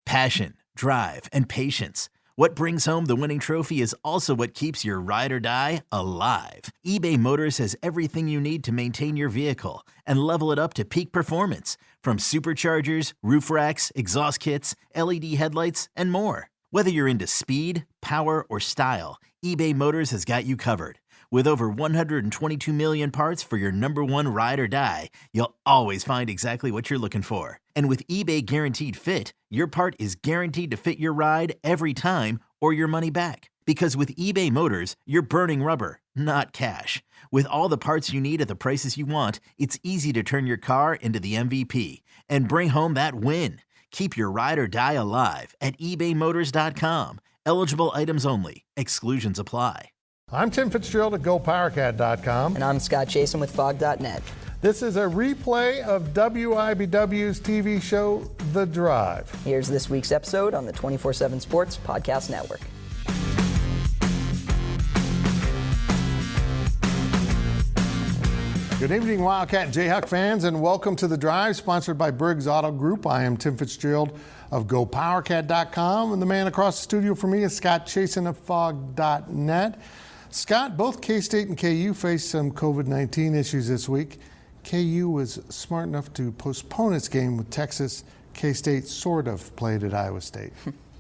Passion, drive, and patience. What brings home the winning trophy is also what keeps your ride or die alive. eBay Motors has everything you need to maintain your vehicle and level it up to peak performance, from superchargers, roof racks, exhaust kits, LED headlights, and more. Whether you're into speed, power, or style, eBay Motors has got you covered. With over 122 million parts for your number one ride or die, you'll always find exactly what you're looking for. And with eBay Guaranteed Fit, your part is guaranteed to fit your ride every time or your money back. Because with eBay Motors, you're burning rubber, not cash. With all the parts you need at the prices you want, it's easy to turn your car into the MVP and bring home that win. Keep your ride or die alive at ebaymotors.com. Eligible items only. Exclusions apply. I'm Tim Fitzgerald at GoPowerCat.com. And I'm Scott Chasen with Fog.net. This is a replay of WIBW's TV show, The Drive. Here's this week's episode on the 24/7 Sports Podcast Network. Good evening, Wildcat and Jayhawk fans, and welcome to The Drive, sponsored by Briggs Auto Group. I am Tim Fitzgerald of GoPowerCat.com, and the man across the studio for me is Scott Chasen of Fog.net. Scott, both K-State and KU faced some COVID-19 issues this week. KU was smart enough to postpone its game with Texas. K-State sort of played at Iowa State.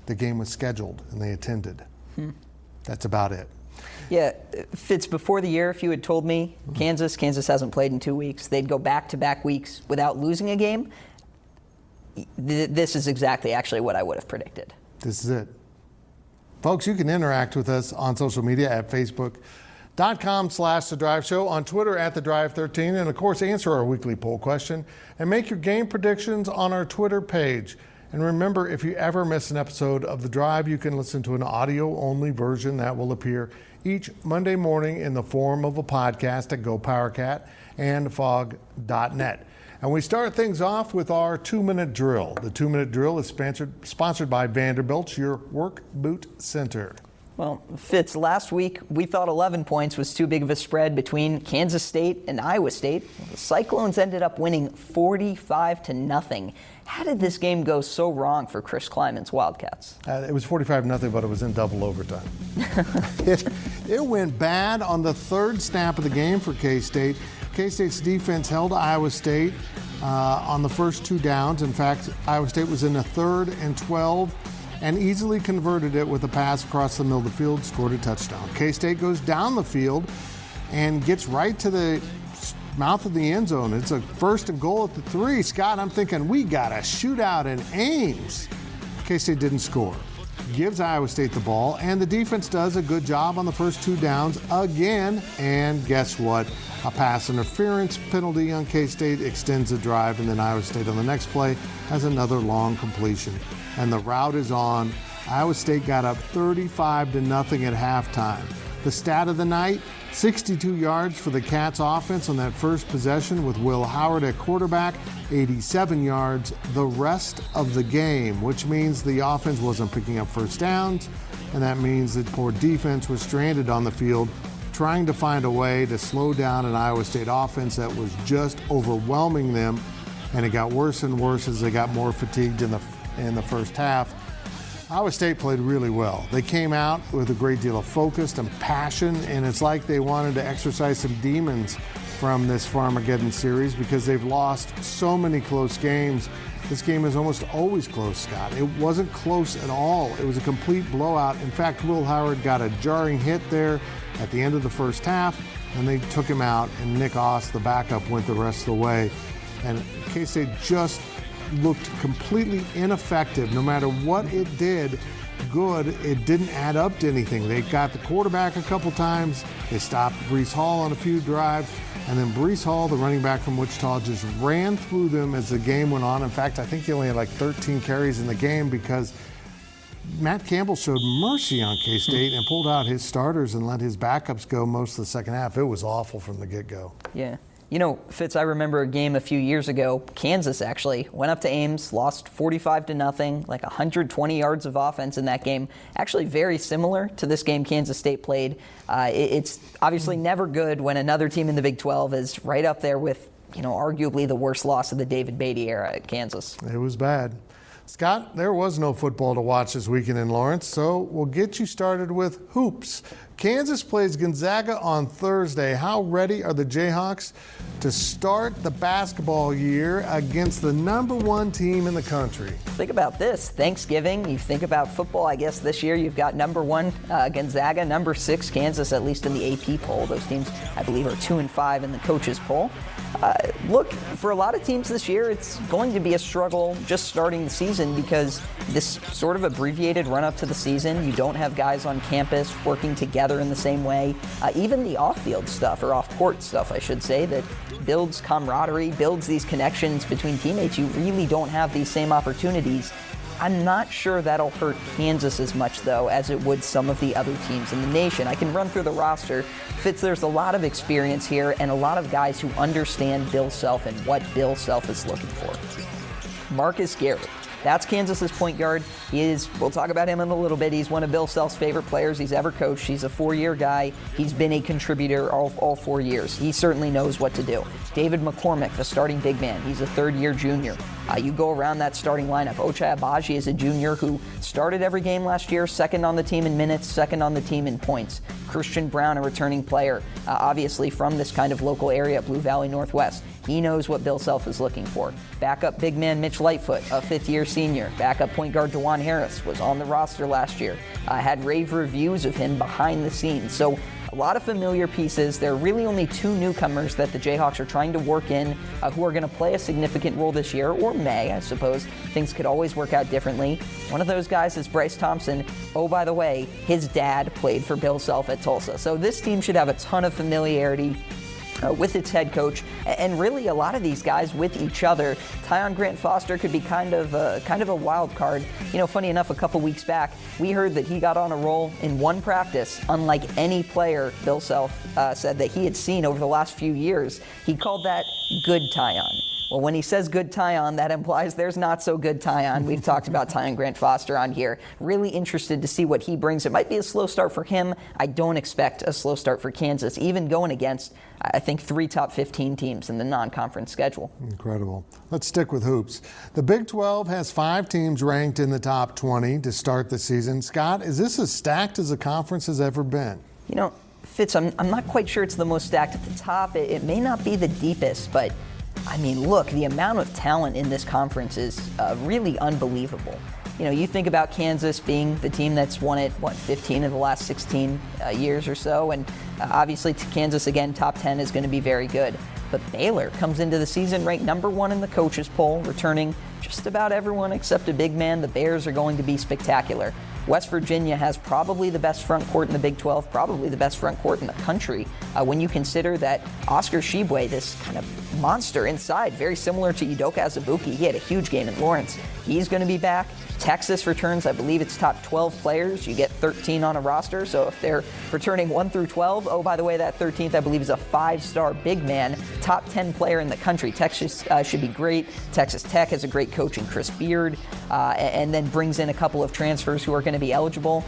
The game was scheduled, and they attended. That's about it. Yeah, Fitz, before the year, if you had told me Kansas hasn't played in 2 weeks, they'd go back-to-back weeks without losing a game, this is exactly actually what I would have predicted. This is it. Folks, you can interact with us on social media at Facebook.com/The Drive Show, on Twitter at The Drive 13, and of course answer our weekly poll question and make your game predictions on our Twitter page. And remember, if you ever miss an episode of The Drive, you can listen to an audio-only version that will appear each Monday morning in the form of a podcast at GoPowerCat and Fog.net. And we start things off with our 2-minute drill. The 2-minute drill is sponsored by Vanderbilt, your work boot center. Well, Fitz, last week we thought 11 points was too big of a spread between Kansas State and Iowa State. The Cyclones ended up winning 45-0. How did this game go so wrong for Chris Kleiman's Wildcats? It was 45-0, but it was in double overtime. It went bad on the third snap of the game for K-State. K-State's defense held Iowa State on the first 2 downs. In fact, Iowa State was in a 3rd and 12 and easily converted it with a pass across the middle of the field, scored a touchdown. K-State goes down the field and gets right to the mouth of the end zone. It's a 1st and goal at the 3. Scott, I'm thinking we got a shootout in Ames. K-State didn't score. Gives Iowa State the ball, and the defense does a good job on the first 2 downs again. And guess what? A pass interference penalty on K-State extends the drive, and then Iowa State on the next play has another long completion. And the route is on. Iowa State got up 35-0 at halftime. The stat of the night, 62 yards for the Cats offense on that first possession with Will Howard at quarterback, 87 yards the rest of the game, which means the offense wasn't picking up first downs, and that means that poor defense was stranded on the field trying to find a way to slow down an Iowa State offense that was just overwhelming them, and it got worse and worse as they got more fatigued in the first half. Iowa State played really well. They came out with a great deal of focus and passion, and it's like they wanted to exorcise some demons from this Farmageddon series because they've lost so many close games. This game is almost always close, Scott. It wasn't close at all. It was a complete blowout. In fact, Will Howard got a jarring hit there at the end of the first half, and they took him out, and Nick Oss, the backup, went the rest of the way. And K-State just looked completely ineffective. No matter what it did good, it didn't add up to anything. They got the quarterback a couple times. They stopped Breece Hall on a few drives. And then Breece Hall, the running back from Wichita, just ran through them as the game went on. In fact, I think he only had like 13 carries in the game because Matt Campbell showed mercy on K-State and pulled out his starters and let his backups go most of the second half. It was awful from the get-go. Yeah. You know, Fitz, I remember a game a few years ago, Kansas actually, went up to Ames, lost 45-0, like 120 yards of offense in that game. Actually very similar to this game Kansas State played. It's obviously never good when another team in the Big 12 is right up there with, you know, arguably the worst loss of the David Beatty era at Kansas. It was bad. Scott, there was no football to watch this weekend in Lawrence, so we'll get you started with hoops. Kansas plays Gonzaga on Thursday. How ready are the Jayhawks to start the basketball year against the #1 team in the country? Think about this. Thanksgiving, you think about football, I guess this year you've got #1 Gonzaga, #6 Kansas, at least in the AP poll. Those teams, I believe, are 2 and 5 in the coaches poll. Look, for a lot of teams this year, it's going to be a struggle just starting the season because this sort of abbreviated run up to the season, you don't have guys on campus working together in the same way. Even the off-field stuff, or off-court stuff, I should say, that builds camaraderie, builds these connections between teammates. You really don't have these same opportunities. I'm not sure that'll hurt Kansas as much, though, as it would some of the other teams in the nation. I can run through the roster. Fitz, there's a lot of experience here and a lot of guys who understand Bill Self and what Bill Self is looking for. Marcus Garrett. That's Kansas's point guard. We'll talk about him in a little bit. He's one of Bill Self's favorite players he's ever coached. He's a 4-year guy. He's been a contributor all 4 years. He certainly knows what to do. David McCormick, the starting big man. He's a 3rd-year junior. You go around that starting lineup. Ochai Agbaji is a junior who started every game last year, 2nd on the team in minutes, 2nd on the team in points. Christian Brown, a returning player, obviously from this kind of local area, Blue Valley Northwest. He knows what Bill Self is looking for. Backup big man Mitch Lightfoot, a 5th-year senior. Backup point guard DeJuan Harris was on the roster last year. Had rave reviews of him behind the scenes. So a lot of familiar pieces. There are really only 2 newcomers that the Jayhawks are trying to work in who are going to play a significant role this year, or may, I suppose. Things could always work out differently. One of those guys is Bryce Thompson. Oh, by the way, his dad played for Bill Self at Tulsa. So this team should have a ton of familiarity with its head coach, and really a lot of these guys with each other. Tyon Grant Foster could be kind of a wild card. You know, funny enough, a couple weeks back, we heard that he got on a roll in one practice, unlike any player Bill Self said that he had seen over the last few years. He called that good Tyon. Well, when he says good Tyon, that implies there's not so good Tyon. We've talked about Tyon Grant Foster on here. Really interested to see what he brings. It might be a slow start for him. I don't expect a slow start for Kansas, even going against, I think, 3 top 15 teams in the non-conference schedule. Incredible. Let's stick with hoops. The Big 12 has 5 teams ranked in the top 20 to start the season. Scott, is this as stacked as a conference has ever been? You know, Fitz, I'm not quite sure it's the most stacked at the top. It may not be the deepest, but I mean, look, the amount of talent in this conference is really unbelievable. You know, you think about Kansas being the team that's won it, 15 of the last 16 years or so, and obviously Kansas, again, top 10 is going to be very good. But Baylor comes into the season ranked #1 in the coaches poll, returning just about everyone except a big man. The Bears are going to be spectacular. West Virginia has probably the best front court in the Big 12, probably the best front court in the country. When you consider that Oscar Tshiebwe, this kind of monster inside, very similar to Udoka Azubuike, he had a huge game in Lawrence. He's going to be back. Texas returns, I believe it's top 12 players. You get 13 on a roster, so if they're returning 1 through 12, oh, by the way, that 13th, I believe, is a 5-star big man, top 10 player in the country. Texas should be great. Texas Tech has a great coach in Chris Beard, and then brings in a couple of transfers who are going to be eligible.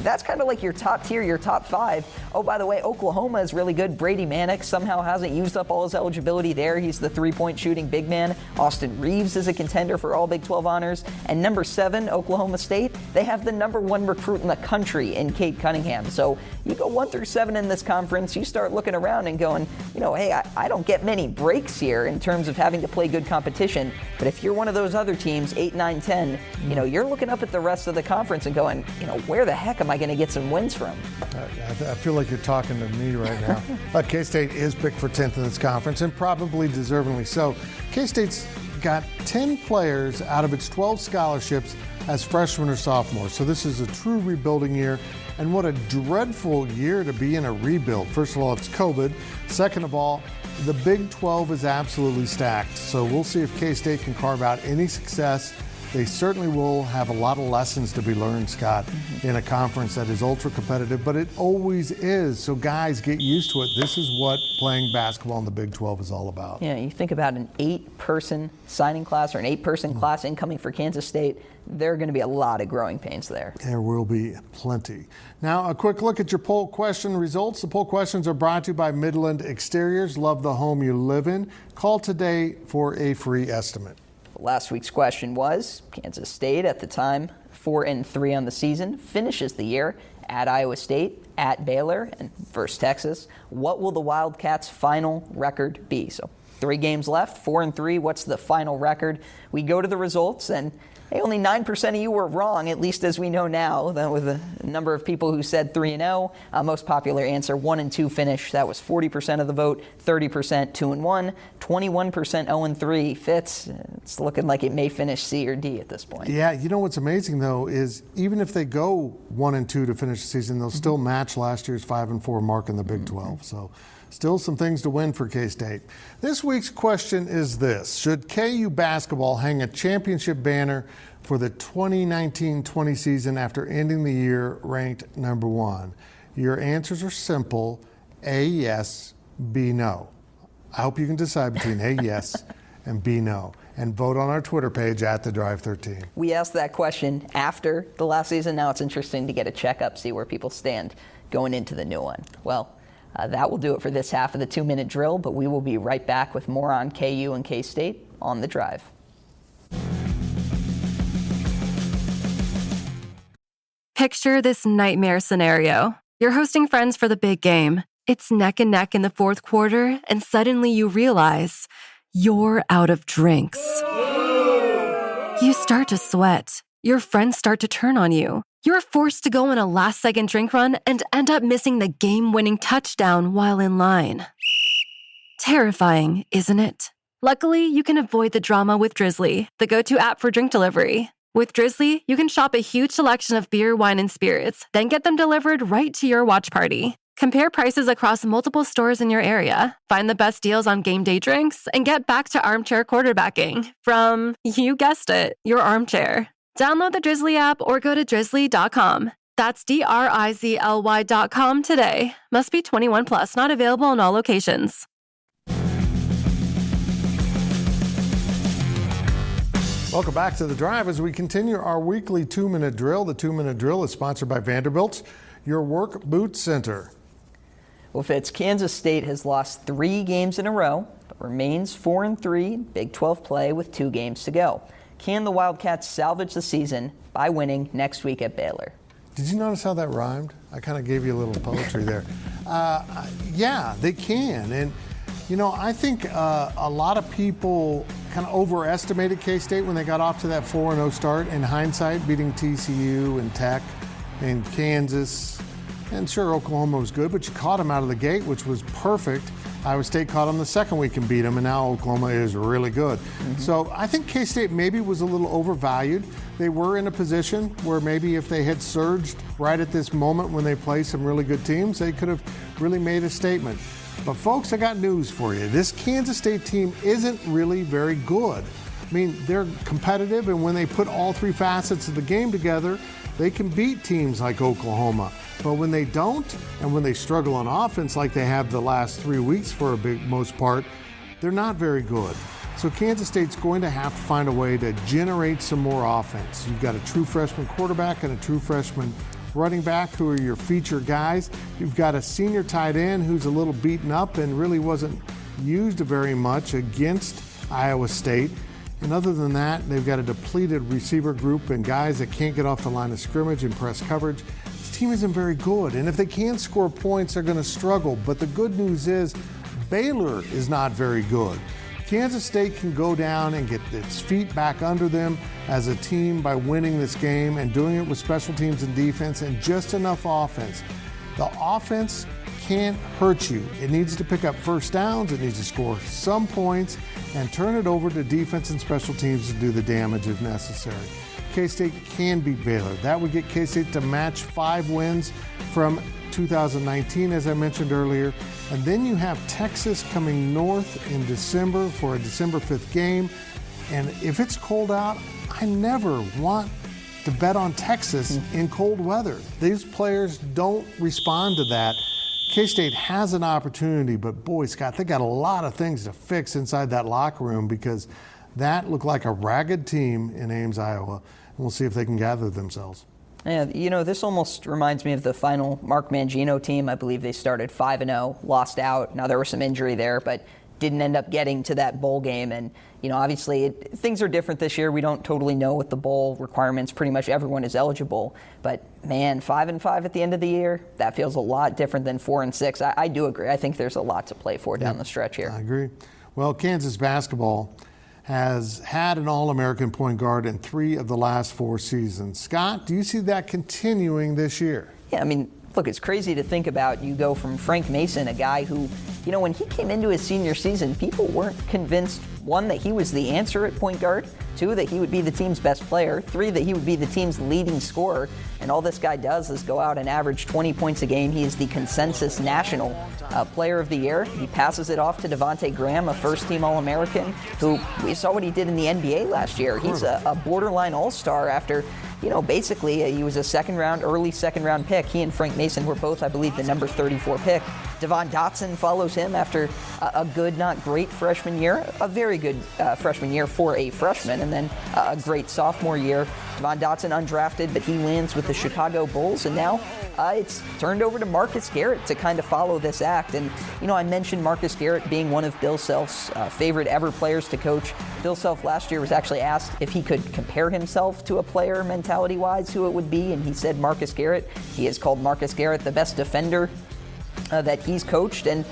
That's kind of like your top tier, your top 5. Oh, by the way, Oklahoma is really good. Brady Manick somehow hasn't used up all his eligibility there. He's the 3-point shooting big man. Austin Reeves is a contender for all Big 12 honors. And number 7, Oklahoma State, they have the #1 recruit in the country in Cade Cunningham. So you go 1 through 7 in this conference, you start looking around and going, you know, hey, I don't get many breaks here in terms of having to play good competition. But if you're one of those other teams, 8, 9, 10, you know, you're looking up at the rest of the conference and going, you know, where the heck am I going to get some wins from? I feel like you're talking to me right now. K-State is picked for 10th in this conference, and probably deservingly so. K-State's got 10 players out of its 12 scholarships as freshmen or sophomores. So this is a true rebuilding year. And what a dreadful year to be in a rebuild. First of all, it's COVID. Second of all, the Big 12 is absolutely stacked. So we'll see if K-State can carve out any success. They certainly will have a lot of lessons to be learned, Scott, in a conference that is ultra competitive, but it always is. So guys, get used to it. This is what playing basketball in the Big 12 is all about. Yeah, you think about an 8-person signing class or an 8-person class incoming for Kansas State. There are going to be a lot of growing pains there. There will be plenty. Now, a quick look at your poll question results. The poll questions are brought to you by Midland Exteriors. Love the home you live in. Call today for a free estimate. Last week's question was, Kansas State at the time 4-3 on the season, finishes the year at Iowa State, at Baylor, and versus Texas. What will the Wildcats' final record be? So 3 games left, 4-3. What's the final record? We go to the results, and hey, only 9% of you were wrong, at least as we know now, with a number of people who said 3-0. Most popular answer, 1-2 finish. That was 40% of the vote, 30% 2-1, 21% 0-3. Fitz, it's looking like it may finish C or D at this point. Yeah, you know what's amazing, though, is even if they go 1-2 to finish the season, they'll still match last year's 5-4 mark in the Big 12. So still some things to win for K-State. This week's question is this: should KU basketball hang a championship banner for the 2019-20 season after ending the year ranked number 1? Your answers are simple: A, yes; B, no. I hope you can decide between A, yes, and B, no. And vote on our Twitter page at @TheDrive13. We asked that question after the last season. Now it's interesting to get a checkup, see where people stand going into the new one. Well, that will do it for this half of the 2-minute drill, but we will be right back with more on KU and K-State on The Drive. Picture this nightmare scenario. You're hosting friends for the big game. It's neck and neck in the fourth quarter, and suddenly you realize you're out of drinks. You start to sweat. Your friends start to turn on you. You're forced to go on a last-second drink run and end up missing the game-winning touchdown while in line. Terrifying, isn't it? Luckily, you can avoid the drama with Drizzly, the go-to app for drink delivery. With Drizzly, you can shop a huge selection of beer, wine, and spirits, then get them delivered right to your watch party. Compare prices across multiple stores in your area, find the best deals on game day drinks, and get back to armchair quarterbacking from, you guessed it, your armchair. Download the Drizzly app or go to drizzly.com. That's DRIZLY.com today. Must be 21 plus, not available in all locations. Welcome back to The Drive as we continue our weekly 2-minute drill. The 2-minute drill is sponsored by Vanderbilt, your work boot center. Well, Fitz, Kansas State has lost 3 games in a row, but remains 4-3 Big 12 play with 2 games to go. Can the Wildcats salvage the season by winning next week at Baylor? Did you notice how that rhymed? I kind of gave you a little poetry there. Yeah, they can. And, you know, I think a lot of people kind of overestimated K-State when they got off to that 4-0 start. In hindsight, beating TCU and Tech and Kansas. And sure, Oklahoma was good, but you caught them out of the gate, which was perfect. Iowa State caught them the second week and beat them, and now Oklahoma is really good. So I think K-State maybe was a little overvalued. They were in a position where maybe if they had surged right at this moment when they play some really good teams, they could have really made a statement. But folks, I got news for you. This Kansas State team isn't really very good. I mean, they're competitive, and when they put all 3 facets of the game together, they can beat teams like Oklahoma. But when they don't, and when they struggle on offense like they have the last 3 weeks for a big most part, they're not very good. So Kansas State's going to have to find a way to generate some more offense. You've got a true freshman quarterback and a true freshman running back who are your feature guys. You've got a senior tight end who's a little beaten up and really wasn't used very much against Iowa State. And other than that, they've got a depleted receiver group and guys that can't get off the line of scrimmage and press coverage. This team isn't very good. And if they can't score points, they're going to struggle. But the good news is Baylor is not very good. Kansas State can go down and get its feet back under them as a team by winning this game and doing it with special teams and defense and just enough offense. The offense can't hurt you. It needs to pick up first downs, it needs to score some points, and turn it over to defense and special teams to do the damage if necessary. K-State can beat Baylor. That would get K-State to match 5 wins from 2019, as I mentioned earlier. And then you have Texas coming north in December for a December 5th game. And if it's cold out, I never want to bet on Texas in cold weather. These players don't respond to that. K-State has an opportunity, but boy, Scott, they got a lot of things to fix inside that locker room because that looked like a ragged team in Ames, Iowa. And we'll see if they can gather themselves. Yeah, you know, this almost reminds me of the final Mark Mangino team. I believe they started 5-0, lost out. Now, there was some injury there, but didn't end up getting to that bowl game. And, obviously things are different this year. We don't totally know what the bowl requirements, pretty much everyone is eligible. But, man, 5-5 at the end of the year, that feels a lot different than 4-6. I do agree. I think there's a lot to play for down the stretch here. I agree. Well, Kansas basketball has had an All-American point guard in 3 of the last 4 seasons. Scott, do you see that continuing this year? Yeah, I mean, look, it's crazy to think about. You go from Frank Mason, a guy who, when he came into his senior season, people weren't convinced, 1, that he was the answer at point guard, 2, that he would be the team's best player, 3, that he would be the team's leading scorer. And all this guy does is go out and average 20 points a game. He is the consensus national player of the year. He passes it off to Devontae Graham, a first-team All-American, who we saw what he did in the NBA last year. He's a borderline all-star after, basically he was a early second-round pick. He and Frank Mason were both, I believe, the number 34 pick. Devon Dotson follows him after a good, not great freshman year, a very good freshman year for a freshman, and then a great sophomore year. Devon Dotson undrafted, but he lands with the Chicago Bulls, and now it's turned over to Marcus Garrett to kind of follow this act. And, I mentioned Marcus Garrett being one of Bill Self's favorite ever players to coach. Bill Self last year was actually asked if he could compare himself to a player mentality-wise, who it would be, and he said Marcus Garrett. He has called Marcus Garrett the best defender that he's coached. And,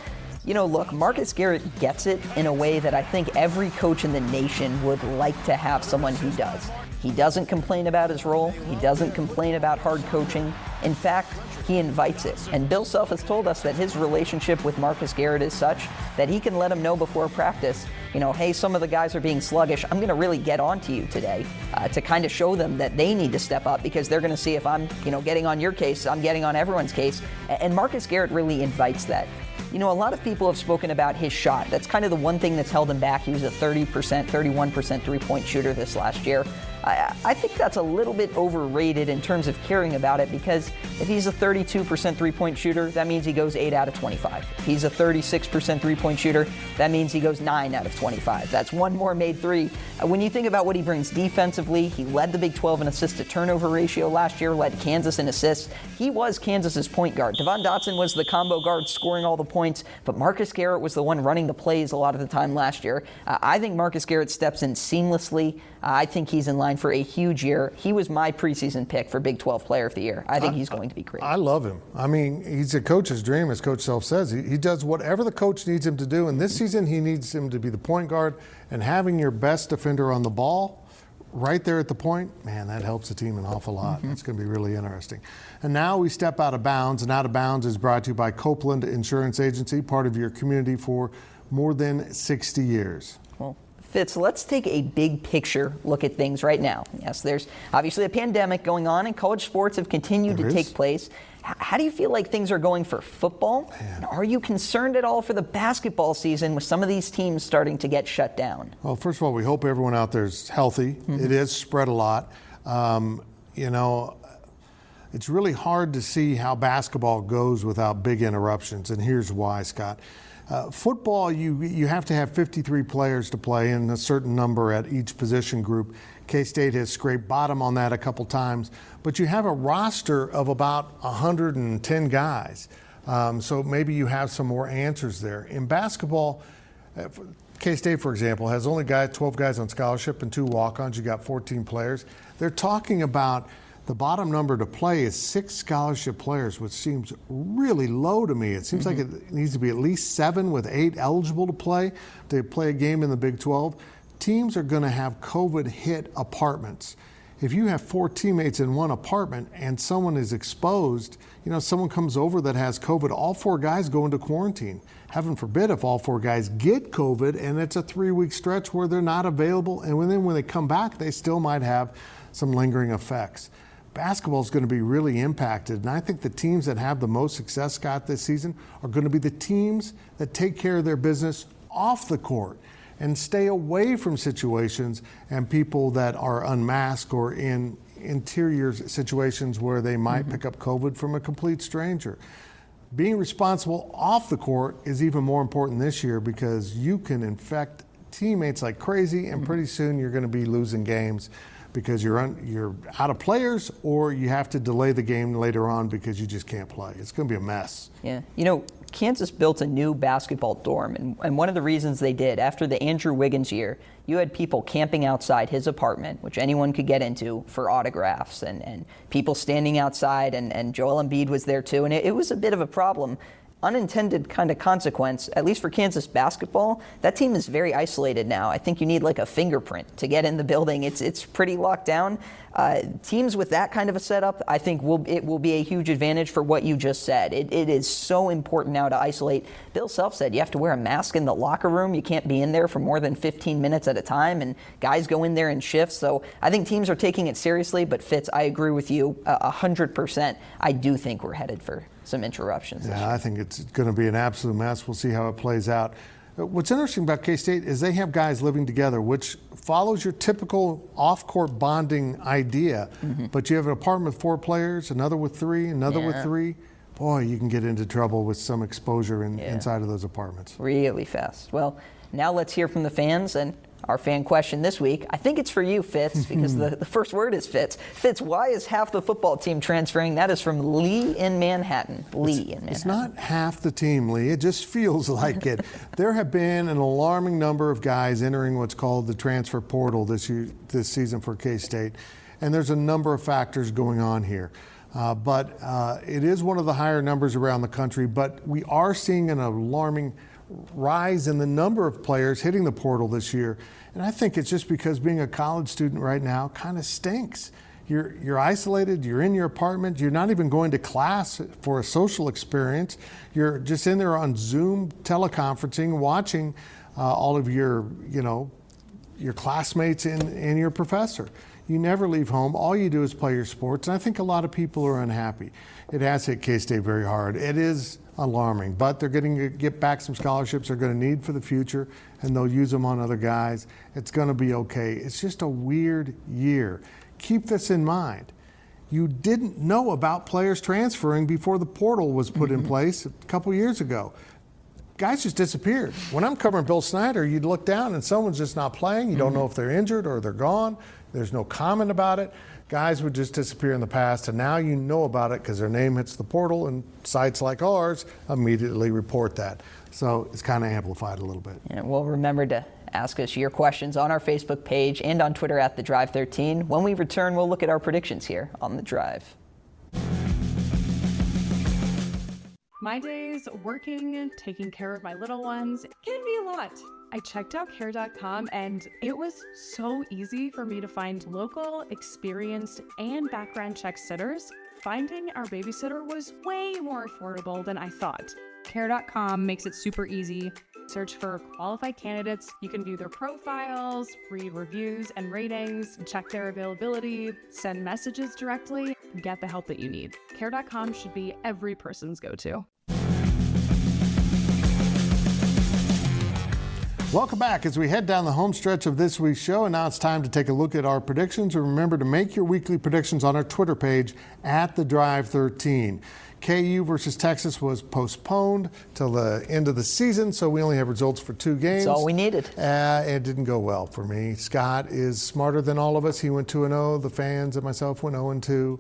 look, Marcus Garrett gets it in a way that I think every coach in the nation would like to have someone who does. He doesn't complain about his role. He doesn't complain about hard coaching. In fact, he invites it. And Bill Self has told us that his relationship with Marcus Garrett is such that he can let him know before practice, hey, some of the guys are being sluggish. I'm going to really get on to you today to kind of show them that they need to step up, because they're going to see if I'm, getting on your case, I'm getting on everyone's case. And Marcus Garrett really invites that. A lot of people have spoken about his shot. That's kind of the one thing that's held him back. He was a 31% three-point shooter this last year. I think that's a little bit overrated in terms of caring about it, because if he's a 32% three-point shooter, that means he goes 8 out of 25. If he's a 36% three-point shooter, that means he goes 9 out of 25. That's one more made three. When you think about what he brings defensively, he led the Big 12 in assist-to-turnover ratio last year, led Kansas in assists. He was Kansas's point guard. Devon Dotson was the combo guard scoring all the points, but Marcus Garrett was the one running the plays a lot of the time last year. I think Marcus Garrett steps in seamlessly. I think he's in line for a huge year. He was my preseason pick for Big 12 Player of the Year. I think he's going to be great. I love him. I mean, he's a coach's dream, as Coach Self says. He does whatever the coach needs him to do, and this season he needs him to be the point guard, and having your best defender on the ball right there at the point, man, that helps the team an awful lot. That's going to be really interesting. And now we step out of bounds, and Out of Bounds is brought to you by Copeland Insurance Agency, part of your community for more than 60 years. Well, Fitz, let's take a big picture look at things right now. Yes, there's obviously a pandemic going on, and college sports have continued to take place. How do you feel like things are going for football? And are you concerned at all for the basketball season with some of these teams starting to get shut down? Well, first of all, we hope everyone out there is healthy. It is spread a lot. It's really hard to see how basketball goes without big interruptions, and here's why, Scott. Football, you have to have 53 players to play and a certain number at each position group. K-State has scraped bottom on that a couple times, but you have a roster of about 110 guys. So maybe you have some more answers there. In basketball, K-State, for example, has only 12 guys on scholarship and 2 walk-ons. You got 14 players. They're talking about the bottom number to play is 6 scholarship players, which seems really low to me. It seems like it needs to be at least 7 with 8 eligible to play a game in the Big 12. Teams are going to have COVID-hit apartments. If you have 4 teammates in one apartment and someone is exposed, someone comes over that has COVID, all 4 guys go into quarantine. Heaven forbid if all 4 guys get COVID and it's a 3-week stretch where they're not available, and then when they come back, they still might have some lingering effects. Basketball is going to be really impacted, and I think the teams that have the most success, Scott, this season are going to be the teams that take care of their business off the court and stay away from situations and people that are unmasked or in interior situations where they might pick up COVID from a complete stranger. Being responsible off the court is even more important this year because you can infect teammates like crazy, and pretty soon you're going to be losing games because you're out of players, or you have to delay the game later on because you just can't play. It's going to be a mess. Yeah. Kansas built a new basketball dorm, and one of the reasons they did, after the Andrew Wiggins year, you had people camping outside his apartment, which anyone could get into, for autographs, and people standing outside, and Joel Embiid was there too, and it was a bit of a problem. Unintended kind of consequence, at least for Kansas basketball, that team is very isolated now. I think you need like a fingerprint to get in the building. It's pretty locked down. Teams with that kind of a setup, I think it will be a huge advantage for what you just said. It is so important now to isolate. Bill Self said you have to wear a mask in the locker room. You can't be in there for more than 15 minutes at a time, and guys go in there in shifts. So I think teams are taking it seriously, but Fitz, I agree with you 100%. I do think we're headed for some interruptions. Yeah, I think it's going to be an absolute mess. We'll see how it plays out. What's interesting about K-State is they have guys living together, which follows your typical off-court bonding idea. Mm-hmm. But you have an apartment with 4 players, another with 3, another with 3. Boy, you can get into trouble with some exposure inside of those apartments. Really fast. Well, now let's hear from the fans, and our fan question this week, I think it's for you, Fitz, because the first word is Fitz. Fitz, why is half the football team transferring? That is from Lee in Manhattan. It's not half the team, Lee. It just feels like it. There have been an alarming number of guys entering what's called the transfer portal this season for K-State, and there's a number of factors going on here. But it is one of the higher numbers around the country, but we are seeing an alarming rise in the number of players hitting the portal this year. And I think it's just because being a college student right now kind of stinks. You're isolated, you're in your apartment, you're not even going to class for a social experience. You're just in there on Zoom teleconferencing, watching all of your classmates and your professor. You never leave home. All you do is play your sports. And I think a lot of people are unhappy. It has hit K-State very hard. It is alarming, but they're getting to get back some scholarships they're going to need for the future, and they'll use them on other guys. It's going to be okay. It's just a weird year. Keep this in mind. You didn't know about players transferring before the portal was put in place a couple years ago. Guys just disappeared. When I'm covering Bill Snyder, you'd look down and someone's just not playing. You don't know if they're injured or they're gone. There's no comment about it. Guys would just disappear in the past, and now you know about it because their name hits the portal, and sites like ours immediately report that. So it's kind of amplified a little bit. And well, remember to ask us your questions on our Facebook page and on Twitter at The Drive 13. When we return, we'll look at our predictions here on The Drive. My days working, taking care of my little ones can be a lot. I checked out care.com and it was so easy for me to find local, experienced, and background check sitters. Finding our babysitter was way more affordable than I thought. Care.com makes it super easy. Search for qualified candidates. You can view their profiles, read reviews and ratings, check their availability, send messages directly, get the help that you need. Care.com should be every person's go-to. Welcome back as we head down the home stretch of this week's show, and now it's time to take a look at our predictions. And remember to make your weekly predictions on our Twitter page at The Drive 13. KU versus Texas was postponed till the end of the season, so we only have results for 2 games. That's all we needed. It didn't go well for me. Scott is smarter than all of us. He went 2-0. The fans and myself went 0-2.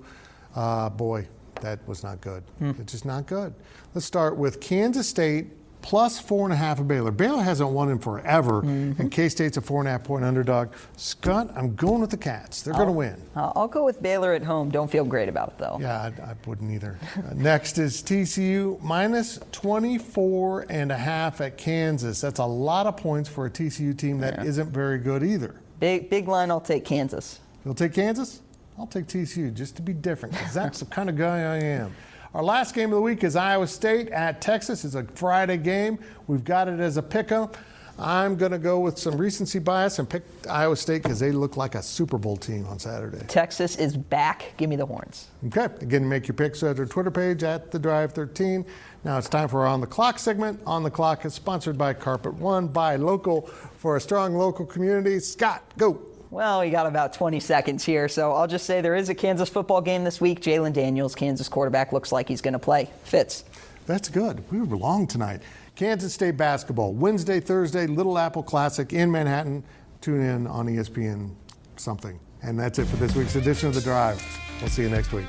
Boy, that was not good. It's just not good. Let's start with Kansas State plus 4.5 of Baylor. Baylor hasn't won in forever, and K-State's a 4.5-point underdog. Scott, I'm going with the Cats. They're going to win. I'll go with Baylor at home. Don't feel great about it, though. Yeah, I wouldn't either. Next is TCU minus 24.5 at Kansas. That's a lot of points for a TCU team that isn't very good either. Big line, I'll take Kansas. You'll take Kansas? I'll take TCU just to be different, because that's the kind of guy I am. Our last game of the week is Iowa State at Texas. It's a Friday game. We've got it as a pick-em. I'm going to go with some recency bias and pick Iowa State because they look like a Super Bowl team on Saturday. Texas is back. Give me the Horns. Okay. Again, make your picks at our Twitter page at The Drive 13. Now it's time for our On the Clock segment. On the Clock is sponsored by Carpet One. Buy local for a strong local community. Scott, go. Well, we got about 20 seconds here, so I'll just say there is a Kansas football game this week. Jalen Daniels, Kansas quarterback, looks like he's going to play. Fitz. That's good. We were long tonight. Kansas State basketball, Wednesday, Thursday, Little Apple Classic in Manhattan. Tune in on ESPN something. And that's it for this week's edition of The Drive. We'll see you next week.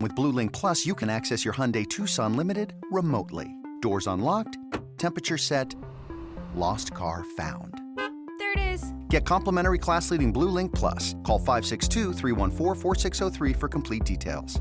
With Blue Link Plus, you can access your Hyundai Tucson Limited remotely. Doors unlocked, temperature set, lost car found. There it is. Get complimentary class-leading Blue Link Plus. Call 562-314-4603 for complete details.